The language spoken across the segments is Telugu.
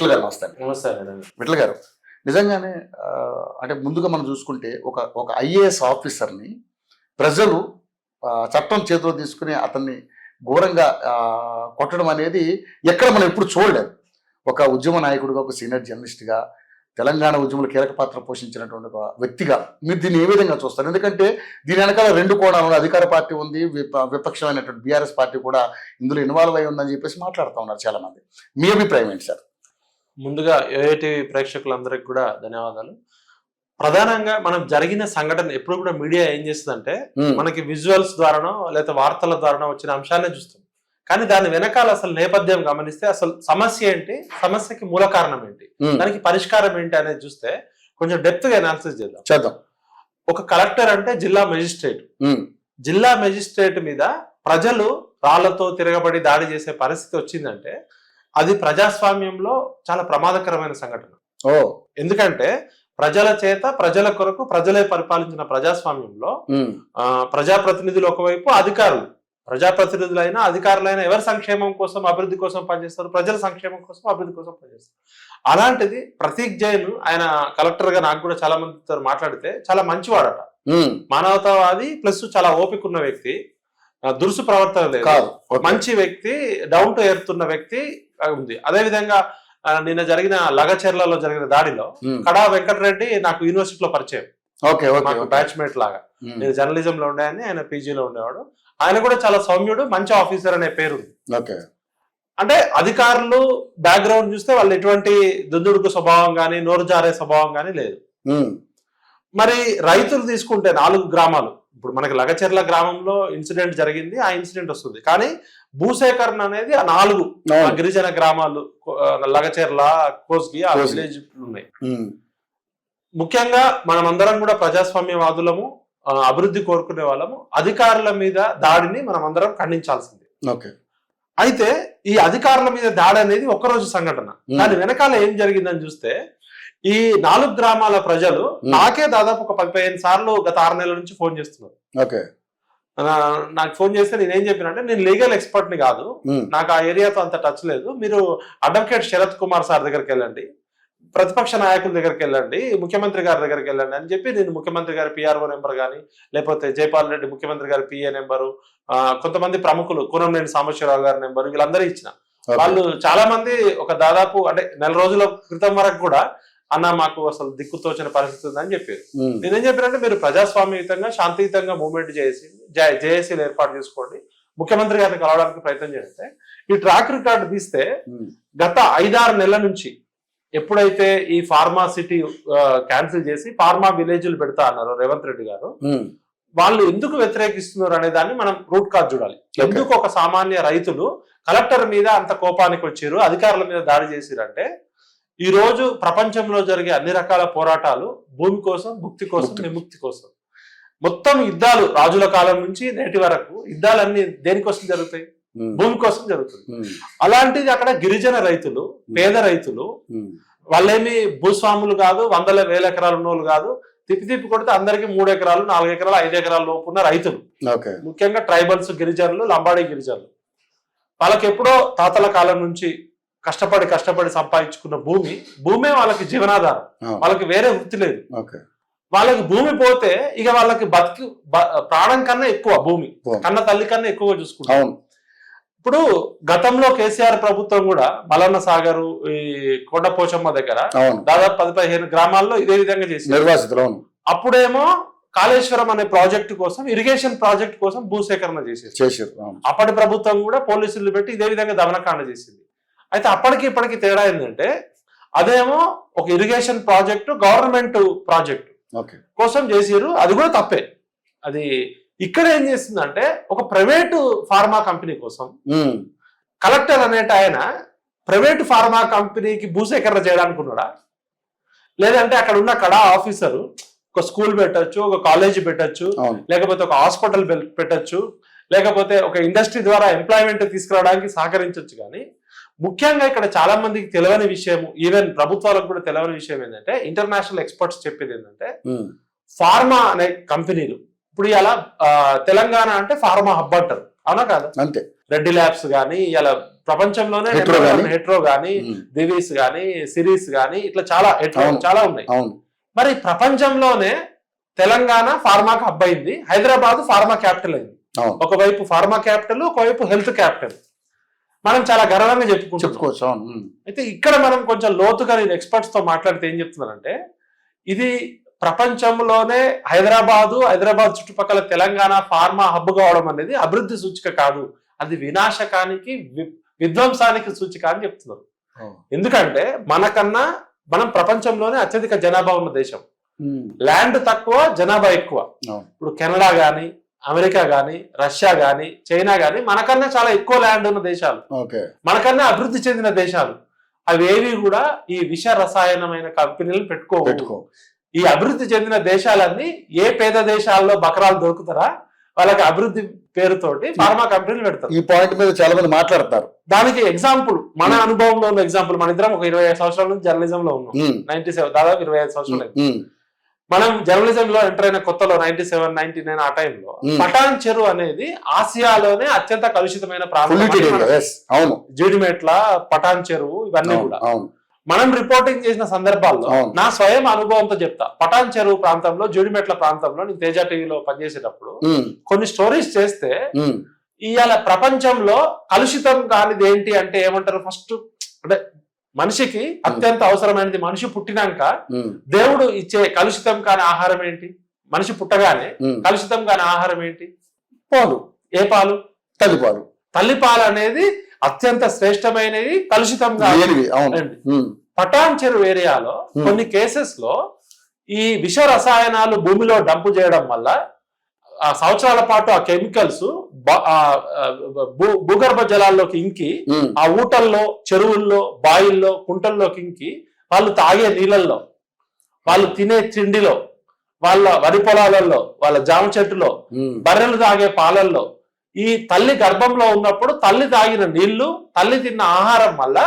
విఠల్ గారు నమస్తే. నమస్తే. విఠల్ గారు నిజంగానే అంటే ముందుగా మనం చూసుకుంటే ఒక ఐఏఎస్ ఆఫీసర్ని ప్రజలు చట్టం చేతిలో తీసుకుని అతన్ని ఘోరంగా కొట్టడం అనేది ఎక్కడ మనం ఎప్పుడు చూడలేదు. ఒక ఉద్యమ నాయకుడిగా, ఒక సీనియర్ జర్నలిస్ట్గా, తెలంగాణ ఉద్యమంలో కీలక పాత్ర పోషించినటువంటి ఒక వ్యక్తిగా మీరు దీన్ని ఏ విధంగా చూస్తారు? ఎందుకంటే దీని వెనకాల రెండు కోణాలు, అధికార పార్టీ ఉంది, విపక్షమైనటువంటి బీఆర్ఎస్ పార్టీ కూడా ఇందులో ఇన్వాల్వ్ అయి ఉందని చెప్పేసి మాట్లాడుతూ ఉన్నారు చాలా మంది. మీ అభిప్రాయం ఏంటి సార్? ముందుగా ఏఐటీవీ ప్రేక్షకులందరికీ కూడా ధన్యవాదాలు. ప్రధానంగా మనం జరిగిన సంఘటన ఎప్పుడు కూడా మీడియా ఏం చేస్తుందంటే మనకి విజువల్స్ ద్వారానో లేదా వార్తల ద్వారానో వచ్చిన అంశాలనే చూస్తాం. కానీ దాని వెనకాల అసలు నేపథ్యం గమనిస్తే అసలు సమస్య ఏంటి, సమస్యకి మూల కారణం ఏంటి, దానికి పరిష్కారం ఏంటి అనేది చూస్తే కొంచెం డెప్త్ గా అనాలిసిస్ చేద్దాం. ఒక కలెక్టర్ అంటే జిల్లా మెజిస్ట్రేట్. జిల్లా మెజిస్ట్రేట్ మీద ప్రజలు రాళ్లతో తిరగబడి దాడి చేసే పరిస్థితి వచ్చిందంటే అది ప్రజాస్వామ్యంలో చాలా ప్రమాదకరమైన సంఘటన. ఎందుకంటే ప్రజల చేత, ప్రజల కొరకు, ప్రజలే పరిపాలించిన ప్రజాస్వామ్యంలో ప్రజాప్రతినిధులు ఒకవైపు, అధికారులు, ప్రజాప్రతినిధులైనా అధికారులైనా ఎవరి సంక్షేమం కోసం, అభివృద్ధి కోసం పనిచేస్తారు, ప్రజల సంక్షేమం కోసం, అభివృద్ధి కోసం పనిచేస్తారు. అలాంటిది ప్రతీక్ జైన్, ఆయన కలెక్టర్ గా నాకు కూడా చాలా మందితో మాట్లాడితే చాలా మంచివాడట, మానవతావాది ప్లస్ చాలా ఓపిక ఉన్న వ్యక్తి, దురుసు ప్రవర్తన లేదు, మంచి వ్యక్తి, డౌన్ టు ఎర్త్ ఉన్న వ్యక్తి ఉంది. అదే విధంగా నిన్న జరిగిన లగచెర్లలో జరిగిన దాడిలో కడా వెంకటరెడ్డి నాకు యూనివర్సిటీలో పరిచయం, బ్యాచ్మేట్ లాగా. నేను జర్నలిజం లో ఉండేవాడిని, ఆయన పీజీలో ఉండేవాడు. ఆయన కూడా చాలా సౌమ్యుడు, మంచి ఆఫీసర్ అనే పేరు ఉంది. అంటే అధికారులు బ్యాక్గ్రౌండ్ చూస్తే వాళ్ళు ఎటువంటి దుందుడుకు స్వభావం గానీ, నోరు జారే స్వభావం గానీ లేదు. మరి రైతులు తీసుకుంటే 4 గ్రామాలు, ఇప్పుడు మనకి లగచెర్ల గ్రామంలో ఇన్సిడెంట్ జరిగింది, ఆ ఇన్సిడెంట్ వస్తుంది. కానీ భూసేకరణ అనేది ఆ 4 గిరిజన గ్రామాలు, లగచెర్ల, కోస్గి, ఆ విలేజ్ ఉన్నాయి. ముఖ్యంగా మనమందరం కూడా ప్రజాస్వామ్యవాదులము, అభివృద్ధి కోరుకునే వాళ్ళము. అధికారుల మీద దాడిని మనం అందరం ఖండించాల్సింది. అయితే ఈ అధికారుల మీద దాడి అనేది ఒక్కరోజు సంఘటన. దాని వెనకాల ఏం జరిగిందని చూస్తే ఈ 4 గ్రామాల ప్రజలు నాకే దాదాపు ఒక 15 సార్లు గత 6 నెలల నుంచి ఫోన్ చేస్తున్నారు. నాకు ఫోన్ చేస్తే నేనేం చెప్పినంటే, నేను లీగల్ ఎక్స్పర్ట్ ని కాదు, నాకు ఆ ఏరియాతో అంత టచ్ లేదు, మీరు అడ్వకేట్ శరత్ కుమార్ సార్ దగ్గరికి వెళ్ళండి, ప్రతిపక్ష నాయకుల దగ్గరికి వెళ్ళండి, ముఖ్యమంత్రి గారి దగ్గరికి వెళ్ళండి అని చెప్పి నేను ముఖ్యమంత్రి గారి పిఆర్ఓ నెంబర్ కానీ, లేకపోతే జైపాల్ రెడ్డి ముఖ్యమంత్రి గారి పిఏ నెంబరు, కొంతమంది ప్రముఖులు కూనంనేని సాంబశివరావు గారి నెంబరు, వీళ్ళందరూ ఇచ్చిన. వాళ్ళు చాలా మంది ఒక దాదాపు అంటే 4 రోజుల క్రితం వరకు కూడా అన్న మాకు అసలు దిక్కుతోచిన పరిస్థితి ఉందని చెప్పారు. నేనేం చెప్పానంటే, మీరు ప్రజాస్వామ్యయుతంగా, శాంతియుతంగా మూవ్మెంట్ చేసి జేఏసీలు ఏర్పాటు చేసుకోండి, ముఖ్యమంత్రి గారిని కలవడానికి ప్రయత్నం చేస్తే ఈ ట్రాక్ రికార్డు తీస్తే గత 5-6 నెలల నుంచి ఎప్పుడైతే ఈ ఫార్మా సిటీ క్యాన్సిల్ చేసి ఫార్మా విలేజ్లు పెడతా అన్నారు రేవంత్ రెడ్డి గారు, వాళ్ళు ఎందుకు వ్యతిరేకిస్తున్నారు అనే దాన్ని మనం రూట్ కాజ్ చూడాలి. ఎందుకు ఒక సామాన్య రైతులు కలెక్టర్ మీద అంత కోపానికి వచ్చారు, అధికారుల మీద దాడి చేసిరంటే, ఈ రోజు ప్రపంచంలో జరిగే అన్ని రకాల పోరాటాలు భూమి కోసం, భుక్తి కోసం, విముక్తి కోసం, మొత్తం యుద్ధాలు రాజుల కాలం నుంచి నేటి వరకు యుద్ధాలన్నీ దేనికోసం జరుగుతాయి? భూమి కోసం జరుగుతుంది. అలాంటిది అక్కడ గిరిజన రైతులు, పేద రైతులు, వాళ్ళేమి భూస్వాములు కాదు, 100,000 ఎకరాలు ఉన్నోళ్ళు కాదు, తిప్పి కొడితే అందరికి 3 ఎకరాలు, 4 ఎకరాలు, 5 ఎకరాల లోపు ఉన్న రైతులు, ముఖ్యంగా ట్రైబల్స్, గిరిజనులు, లంబాడీ గిరిజనులు, వాళ్ళకి ఎప్పుడో తాతల కాలం నుంచి కష్టపడి సంపాదించుకున్న భూమే వాళ్ళకి జీవనాధారం, వాళ్ళకి వేరే వృత్తి లేదు. వాళ్ళకి భూమి పోతే ఇక వాళ్ళకి ప్రాణం కన్నా ఎక్కువ, భూమి కన్న తల్లి కన్నా ఎక్కువ చూసుకుంటారు. ఇప్పుడు గతంలో కేసీఆర్ ప్రభుత్వం కూడా మల్లన్న సాగరు, ఈ కొండపోచమ్మ దగ్గర దాదాపు 10-15 గ్రామాల్లో ఇదే విధంగా చేసింది. అప్పుడేమో కాళేశ్వరం అనే ప్రాజెక్టు కోసం, ఇరిగేషన్ ప్రాజెక్ట్ కోసం భూసేకరణ చేసేది. అప్పటి ప్రభుత్వం కూడా పోలీసులు పెట్టి ఇదే విధంగా దమనకాండ చేసింది. అయితే అప్పటికి ఇప్పటికి తేడా ఏంటంటే, అదేమో ఒక ఇరిగేషన్ ప్రాజెక్టు, గవర్నమెంట్ ప్రాజెక్టు కోసం చేసిరు, అది కూడా తప్పే. అది ఇక్కడ ఏం చేస్తుందంటే, ఒక ప్రైవేటు ఫార్మా కంపెనీ కోసం కలెక్టర్ అనేట ఆయన ప్రైవేటు ఫార్మా కంపెనీకి భూసేకరణ చేయడానికి ఉన్నాడా? లేదంటే అక్కడ ఉన్న కడా ఆఫీసరు ఒక స్కూల్ పెట్టచ్చు, ఒక కాలేజీ పెట్టచ్చు, లేకపోతే ఒక హాస్పిటల్ పెట్టచ్చు, లేకపోతే ఒక ఇండస్ట్రీ ద్వారా ఎంప్లాయ్మెంట్ తీసుకురావడానికి సహకరించవచ్చు. కానీ ముఖ్యంగా ఇక్కడ చాలా మందికి తెలియని విషయం, ఈవెన్ ప్రభుత్వాలకు కూడా తెలియని విషయం ఏంటంటే, ఇంటర్నేషనల్ ఎక్స్పర్ట్స్ చెప్పేది ఏంటంటే, ఫార్మా అనే కంపెనీలు ఇప్పుడు ఇలా తెలంగాణ అంటే ఫార్మా హబ్ అంటారు, అవునా కాదు? అంతే. రెడ్డి ల్యాబ్స్ గానీ ఇలా ప్రపంచంలోనే హెట్రో గానీ దివీస్ గానీ సిరీస్ గానీ ఇట్లా చాలా చాలా ఉన్నాయి. మరి ప్రపంచంలోనే తెలంగాణ ఫార్మాకి హబ్ అయింది, హైదరాబాద్ ఫార్మా క్యాపిటల్ అయింది. ఒకవైపు ఫార్మా క్యాపిటల్, ఒకవైపు హెల్త్ క్యాపిటల్. మనం చాలా గర్వంగా చెప్పుకోవచ్చు. అయితే ఇక్కడ మనం కొంచెం లోతుగా నేను ఎక్స్పర్ట్స్ తో మాట్లాడితే ఏం చెప్తున్నానంటే, ఇది ప్రపంచంలోనే హైదరాబాద్ చుట్టుపక్కల తెలంగాణ ఫార్మా హబ్ కావడం అనేది అభివృద్ధి సూచిక కాదు, అది వినాశకానికి విధ్వంసానికి సూచిక అని చెప్తున్నారు. ఎందుకంటే మనం ప్రపంచంలోనే అత్యధిక జనాభా ఉన్న దేశం, ల్యాండ్ తక్కువ జనాభా ఎక్కువ. ఇప్పుడు కెనడా గాని, అమెరికా గాని, రష్యా గాని, చైనా గాని మనకన్నా చాలా ఎక్కువ ల్యాండ్ ఉన్న దేశాలు, మనకన్నా అభివృద్ధి చెందిన దేశాలు. అవేవి కూడా ఈ విష రసాయనమైన కంపెనీలు పెట్టుకో. ఈ అభివృద్ధి చెందిన దేశాలన్నీ ఏ పేద దేశాల్లో బకరాలు దొరుకుతారా వాళ్ళకి అభివృద్ధి పేరుతోటి ఫార్మా కంపెనీలు పెడతారు. ఈ పాయింట్ మీద చాలా మంది మాట్లాడతారు. దానికి ఎగ్జాంపుల్ మన అనుభవంలో ఉన్న ఎగ్జాంపుల్, మన ఇద్దరం ఒక 25 సంవత్సరాల నుంచి జర్నలిజం లో ఉన్నాం. 97 దాదాపు 25 సంవత్సరాలు. మనం జర్నలిజం లో ఎంటర్ అయిన కొత్తలో 97, 99 ఆ టైంలో పటాన్ చెరు అనేది ఆసియాలోనే అత్యంత కలుషితమైన ప్రాంతం. జీడిమెట్ల, పటాన్ చెరువు ఇవన్నీ కూడా మనం రిపోర్టింగ్ చేసిన సందర్భాల్లో నా స్వయం అనుభవంతో చెప్తా. పటాన్ చెరువు ప్రాంతంలో, జీడిమెట్ల ప్రాంతంలో నేను తేజ టీవీలో పనిచేసేటప్పుడు కొన్ని స్టోరీస్ చేస్తే, ఇవాళ ప్రపంచంలో కలుషితం కానిది ఏంటి అంటే ఏమంటారు, ఫస్ట్ అంటే మనిషికి అత్యంత అవసరమైనది, మనిషి పుట్టినాక దేవుడు ఇచ్చే కలుషితం కాని ఆహారం ఏంటి? మనిషి పుట్టగానే కలుషితం కాని ఆహారం ఏంటి? పాలు. ఏ పాలు? తల్లిపాలు. తల్లిపాలు అనేది అత్యంత శ్రేష్టమైనవి, కలుషితం కానివి. పటాన్ చెరువు ఏరియాలో కొన్ని కేసెస్ లో ఈ విష రసాయనాలు భూమిలో డంపు చేయడం వల్ల ఆ సంవత్సరాల పాటు ఆ కెమికల్స్ భూగర్భ జలాల్లోకి ఇంకి, ఆ ఊటల్లో, చెరువుల్లో, బాయిల్లో, కుంటల్లోకి ఇంకి వాళ్ళు తాగే నీళ్ళల్లో, వాళ్ళు తినే తిండిలో, వాళ్ళ వరి పొలాలలో, వాళ్ళ జామ చెట్టులో, బర్రెలు తాగే పాలల్లో, ఈ తల్లి గర్భంలో ఉన్నప్పుడు తల్లి తాగిన నీళ్లు, తల్లి తిన్న ఆహారం వల్ల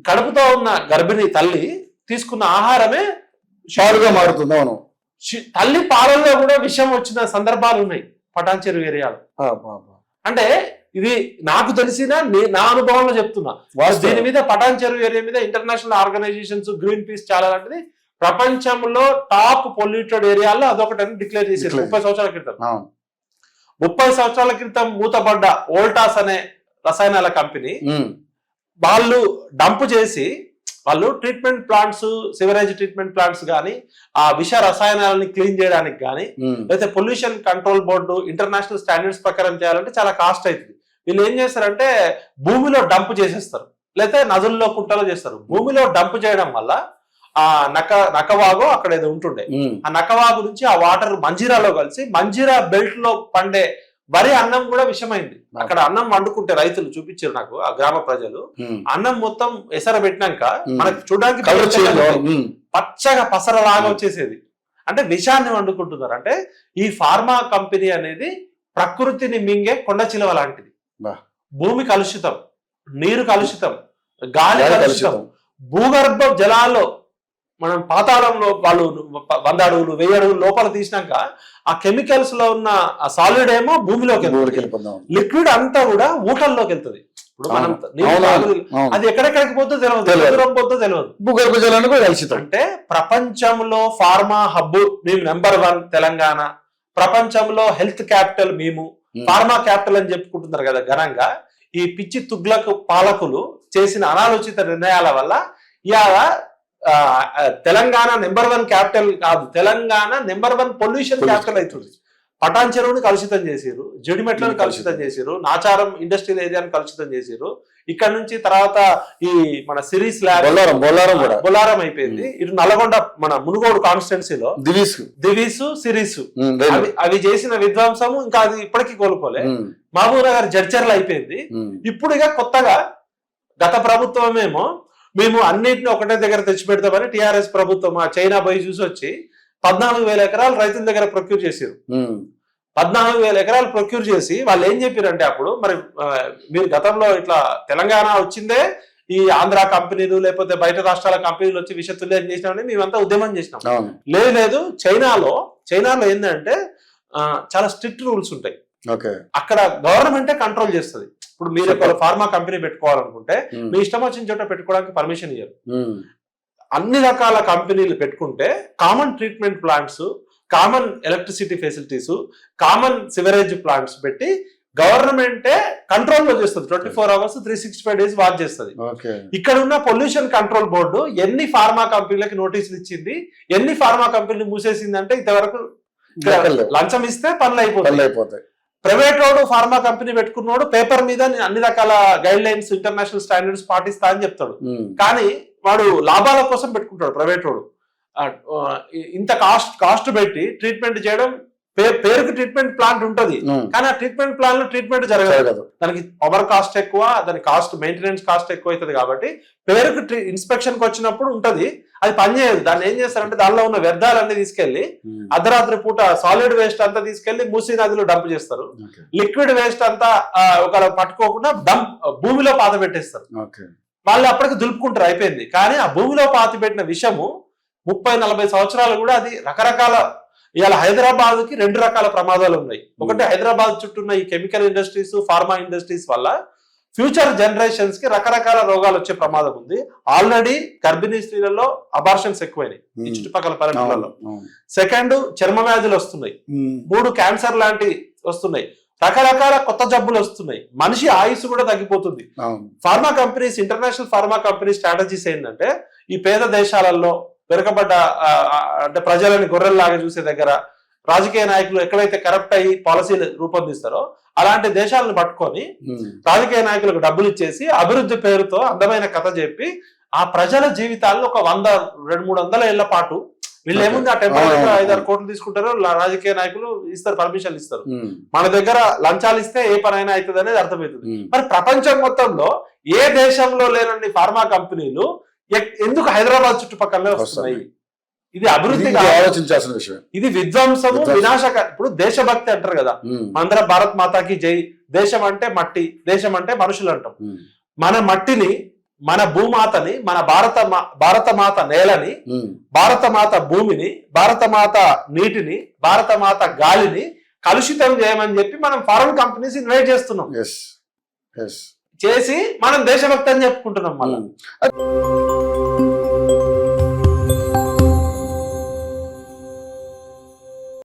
కడుపుతో ఉన్న గర్భిణీ తల్లి తీసుకున్న ఆహారమే షారుగా మారుతుంది. అవును, తల్లి పాలల్లో కూడా విషం వచ్చిన సందర్భాలు ఉన్నాయి పటాన్ చెరువు ఏరియాలో. అంటే ఇది నాకు తెలిసిన నా అనుభవంలో చెప్తున్నా. దీని మీద పటాన్ చెరువు ఏరియా మీద ఇంటర్నేషనల్ ఆర్గనైజేషన్స్, గ్రీన్ పీస్ చాలా లాంటిది ప్రపంచంలో టాప్ పొల్యూటెడ్ ఏరియాలో అదొకటని డిక్లేర్ చేశారు 30 సంవత్సరాల క్రితం. 30 సంవత్సరాల క్రితం మూతపడ్డ వోల్టాస్ అనే రసాయనాల కంపెనీ వాళ్ళు డంప్ చేసి, వాళ్ళు treatment plants, sewerage treatment plants కానీ, ఆ విష రసాయనాలని క్లీన్ చేయడానికి కానీ, లేకపోతే pollution control board international standards ప్రకారం చేయాలంటే చాలా కాస్ట్ అవుతుంది. వీళ్ళు ఏం చేస్తారంటే భూమిలో డంప్ చేసేస్తారు, లేకపోతే నదుల్లో, కుంటలో చేస్తారు. భూమిలో డంప్ చేయడం వల్ల ఆ నకవాగు అక్కడ ఏదో ఉంటుండే, ఆ నకవాగు నుంచి ఆ వాటర్ మంజీరాలో కలిసి మంజీరా బెల్ట్ లో పండే వరి అన్నం కూడా విషమైంది. అక్కడ అన్నం వండుకుంటే రైతులు చూపించారు నాకు, ఆ గ్రామ ప్రజలు. అన్నం మొత్తం ఎసర పెట్టినాక మనకు చూడడానికి పచ్చగా పసరలాగా వచ్చేసేది. అంటే విషాన్ని వండుకుంటున్నారు. అంటే ఈ ఫార్మా కంపెనీ అనేది ప్రకృతిని మింగే కొండ చిలువ లాంటిది. భూమి కలుషితం, నీరు కలుషితం, గాలి కలుషితం, భూగర్భ జలాల్లో మనం పాతాళంలో వాళ్ళు 100 అడుగులు 1000 అడుగులు లోపల తీసినాక ఆ కెమికల్స్ లో ఉన్న ఆ సాలిడ్ ఏమో భూమిలోకి వెళ్తుంది, లిక్విడ్ అంతా కూడా ఊటల్లోకి వెళ్తుంది. ఇప్పుడు మనం అది ఎక్కడెక్కడికి పోతుందో తెలియదు, దూరం పోతుందో తెలియదు, భూగర్భ జలాన్ని కూడా కలుషితం. అంటే ప్రపంచంలో ఫార్మా హబ్ మేము #1 తెలంగాణ, ప్రపంచంలో హెల్త్ క్యాపిటల్ మేము, ఫార్మా క్యాపిటల్ అని చెప్పుకుంటున్నారు కదా ఘనంగా. ఈ పిచ్చి తుగ్లక్ పాలకులు చేసిన అనాలోచిత నిర్ణయాల వల్ల ఇవాళ తెలంగాణ #1 క్యాపిటల్ కాదు, తెలంగాణ #1 పొల్యూషన్ క్యాపిటల్ అవుతుంది. పటాన్ చెరువుని కలుషితం చేసిరు, జడిమెట్లను కలుషితం చేసిరు, నాచారం ఇండస్ట్రియల్ ఏరియాని కలుషితం చేసిరు. ఇక్కడ నుంచి తర్వాత ఈ మన సిరీస్ ల్యాబ్ బొల్లారం అయిపోయింది. ఇటు నల్గొండ మన మునుగోడు కాన్స్టిట్యున్సీలో దివీసు సిరీస్ అవి చేసిన విధ్వంసము ఇంకా అది ఇప్పటికీ కోలుకోలే. మహబూబ్ నగర్ జడ్చర్లు అయిపోయింది. ఇప్పుడు ఇక కొత్తగా గత ప్రభుత్వమేమో మేము అన్నింటినీ ఒకటే దగ్గర తెచ్చిపెడతామని టిఆర్ఎస్ ప్రభుత్వం ఆ చైనా పోయి చూసి వచ్చి 14,000 ఎకరాలు రైతుల దగ్గర ప్రొక్యూర్ చేశారు. 14,000 ఎకరాలు ప్రొక్యూర్ చేసి వాళ్ళు ఏం చెప్పారంటే, అప్పుడు మరి మీరు గతంలో ఇట్లా తెలంగాణ వచ్చిందే ఈ ఆంధ్ర కంపెనీలు లేకపోతే బయట రాష్ట్రాల కంపెనీలు వచ్చి విషతుల్యం చేసినామని మేమంతా ఉద్యమం చేసినాం. లేదు చైనాలో ఏంటంటే చాలా స్ట్రిక్ట్ రూల్స్ ఉంటాయి. ఓకే. అక్కడ గవర్నమెంటే కంట్రోల్ చేస్తుంది. ఇప్పుడు మీరు ఒక ఫార్మా కంపెనీ పెట్టుకోవాలనుకుంటే మీ ఇష్టం వచ్చిన చోట పెట్టుకోవడానికి పర్మిషన్ ఇయ్యరు. అన్ని రకాల కంపెనీలు పెట్టుకుంటే common treatment plants, common electricity facilities, common sewerage plants పెట్టి గవర్నమెంటే కంట్రోల్లో చేస్తుంది. 24 hours 365 days వాచ్ చేస్తుంది. ఇక్కడ ఉన్న పొల్యూషన్ కంట్రోల్ బోర్డు ఎన్ని ఫార్మా కంపెనీలకి నోటీసులు ఇచ్చింది, ఎన్ని ఫార్మా కంపెనీలు మూసేసింది అంటే ఇంతవరకు లంచం ఇస్తే పనులు అయిపోతాయి. ప్రైవేట్ వాడు ఫార్మా కంపెనీ పెట్టుకున్నాడు పేపర్ మీద అన్ని రకాల గైడ్ లైన్స్, ఇంటర్నేషనల్ స్టాండర్డ్స్ పాటిస్తా అని చెప్తాడు. కానీ వాడు లాభాల కోసం పెట్టుకుంటాడు ప్రైవేట్ వాడు. ఇంత కాస్ట్ పెట్టి ట్రీట్మెంట్ చేయడం, పేరుకి ట్రీట్మెంట్ ప్లాంట్ ఉంటది కానీ ఆ ట్రీట్మెంట్ ప్లాన్ లో ట్రీట్మెంట్ జరగదు. దానికి పవర్ కాస్ట్ ఎక్కువ, దాని కాస్ట్ మెయింటెనెన్స్ కాస్ట్ ఎక్కువ అవుతుంది. కాబట్టి పేరుకి ఇన్స్పెక్షన్ కి వచ్చినప్పుడు ఉంటది, అది పనిచేయదు. దాన్ని ఏం చేస్తారంటే దానిలో ఉన్న వ్యర్థాలన్నీ తీసుకెళ్లి అర్ధరాత్రి పూట సాలిడ్ వేస్ట్ అంతా తీసుకెళ్లి మూసీ నదిలో డంప్ చేస్తారు. లిక్విడ్ వేస్ట్ అంతా ఒక పట్టుకోకుండా భూమిలో పాత పెట్టేస్తారు. వాళ్ళు అప్పటికి దులుపుకుంటారు, అయిపోయింది. కానీ ఆ భూమిలో పాతి పెట్టిన విషము 30-40 సంవత్సరాలు కూడా అది రకరకాల, ఇవాళ హైదరాబాద్ కి 2 రకాల ప్రమాదాలు ఉన్నాయి. ఒకటి హైదరాబాద్ చుట్టూ ఉన్న ఈ కెమికల్ ఇండస్ట్రీస్, ఫార్మా ఇండస్ట్రీస్ వల్ల ఫ్యూచర్ జనరేషన్స్ కి రకరకాల రోగాలు వచ్చే ప్రమాదం ఉంది. ఆల్రెడీ గర్భిణీ స్త్రీలలో అబార్షన్స్ ఎక్కువైనాయి ఈ చుట్టుపక్కల పల్లెటూళ్ళలో. సెకండ్, చర్మ వ్యాధులు వస్తున్నాయి. 3, క్యాన్సర్ లాంటి వస్తున్నాయి. రకరకాల కొత్త జబ్బులు వస్తున్నాయి. మనిషి ఆయుష్ కూడా తగ్గిపోతుంది. Pharma companies, international pharma company strategies ఏంటంటే ఈ పేద దేశాలలో వెనుకబడ్డ అంటే ప్రజలని గొర్రెల్లాగా చూసే దగ్గర రాజకీయ నాయకులు ఎక్కడైతే కరప్ట్ అయ్యి పాలసీలు రూపొందిస్తారో అలాంటి దేశాలను పట్టుకొని రాజకీయ నాయకులకు డబ్బులు ఇచ్చేసి అభివృద్ధి పేరుతో అందమైన కథ చెప్పి ఆ ప్రజల జీవితాల్లో ఒక 100-200-300 ఏళ్ల పాటు వీళ్ళు ఏముంది ఆ టెంపుల్ 5-6 కోట్లు తీసుకుంటారు, రాజకీయ నాయకులు ఇస్తారు, పర్మిషన్లు ఇస్తారు. మన దగ్గర లంచాలు ఇస్తే ఏ పనైనా అవుతుంది అనేది అర్థమవుతుంది. మరి ప్రపంచం మొత్తంలో ఏ దేశంలో లేనన్ని ఫార్మా కంపెనీలు ఎందుకు హైదరాబాద్ చుట్టుపక్కల వస్తున్నాయి? ఇది అభివృద్ధి ఆలోచించాల్సిన విషయం. ఇది విధ్వంసము, వినాశక. ఇప్పుడు దేశభక్తి అంటారు కదా, మనందరం భారత్ మాతాకి జై. దేశం అంటే మట్టి, దేశం అంటే మనుషులు అంటాం. మన మట్టిని, మన భూమాతని, మన భారతమాత నేలని, భారతమాత భూమిని, భారతమాత నీటిని, భారతమాత గాలిని కలుషితం చేయమని చెప్పి మనం ఫారెన్ కంపెనీస్ ఇన్వైట్ చేస్తున్నాం. చేసి మనం దేశభక్తి అని చెప్పుకుంటున్నాం మళ్ళీ.